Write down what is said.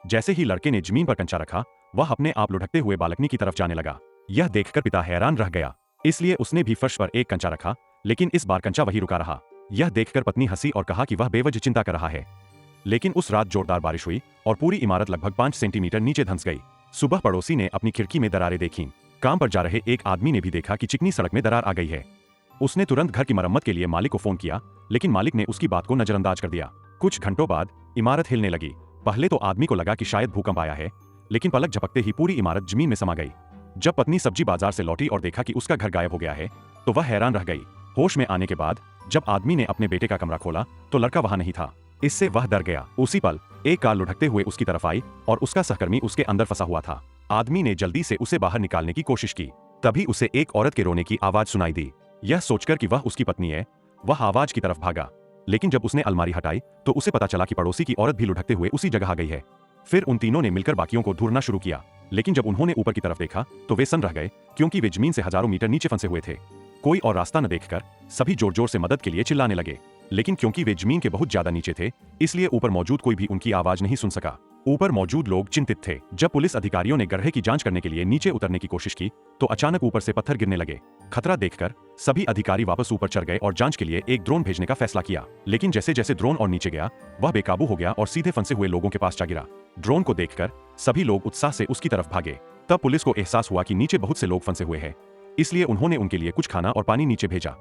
जैसे ही लड़के ने जमीन पर कंचा रखा, वह अपने आप लुढ़कते हुए बालकनी की तरफ जाने लगा। यह देखकर पिता हैरान रह गया, इसलिए उसने भी फर्श पर एक कंचा रखा, लेकिन इस बार कंचा वही रुका रहा। यह देखकर पत्नी हंसी और कहा कि वह बेवजह चिंता कर रहा है। लेकिन उस रात जोरदार बारिश हुई और पूरी इमारत लगभग 5 सेंटीमीटर नीचे धंस गई। सुबह पड़ोसी ने अपनी खिड़की में दरारें देखीं। काम पर जा रहे एक आदमी ने भी देखा कि चिकनी सड़क में दरार आ गई है। उसने तुरंत घर की मरम्मत के लिए मालिक को फोन किया, लेकिन मालिक ने उसकी बात को नजरअंदाज कर दिया। कुछ घंटों बाद इमारत हिलने लगी। पहले तो आदमी को लगा कि शायद भूकंप आया है, लेकिन पलक झपकते ही पूरी इमारत जमीन में समा गई। जब पत्नी सब्जी बाजार से लौटी और देखा कि उसका घर गायब हो गया है, तो वह हैरान रह गई। होश में आने के बाद जब आदमी ने अपने बेटे का कमरा खोला तो लड़का वहां नहीं था। इससे वह डर गया। उसी पल एक कार लुढ़कते हुए उसकी तरफ आई और उसका सहकर्मी उसके अंदर फंसा हुआ था। आदमी ने जल्दी से उसे बाहर निकालने की कोशिश की। तभी उसे एक औरत के रोने की आवाज सुनाई दी। यह सोचकर कि वह उसकी पत्नी है, वह आवाज की तरफ भागा। लेकिन जब उसने अलमारी हटाई तो उसे पता चला कि पड़ोसी की औरत भी लुढ़कते हुए उसी जगह आ गई है। फिर उन तीनों ने मिलकर बाकियों को ढूंढना शुरू किया, लेकिन जब उन्होंने ऊपर की तरफ देखा तो वे सन्न रह गए, क्योंकि वे जमीन से हजारों मीटर नीचे फंसे हुए थे। कोई और रास्ता न देखकर सभी जोर जोर से मदद के लिए चिल्लाने लगे, लेकिन क्योंकि वे जमीन के बहुत ज्यादा नीचे थे, इसलिए ऊपर मौजूद कोई भी उनकी आवाज नहीं सुन सका। ऊपर मौजूद लोग चिंतित थे। जब पुलिस अधिकारियों ने गड्ढे की जांच करने के लिए नीचे उतरने की कोशिश की तो अचानक ऊपर से पत्थर गिरने लगे। खतरा देखकर सभी अधिकारी वापस ऊपर चढ़ गए और जांच के लिए एक ड्रोन भेजने का फैसला किया। लेकिन जैसे जैसे ड्रोन और नीचे गया, वह बेकाबू हो गया और सीधे फंसे हुए लोगों के पास जा गिरा। ड्रोन को देखकर सभी लोग उत्साह से उसकी तरफ भागे। तब पुलिस को एहसास हुआ कि नीचे बहुत से लोग फंसे हुए हैं, इसलिए उन्होंने उनके लिए कुछ खाना और पानी नीचे भेजा।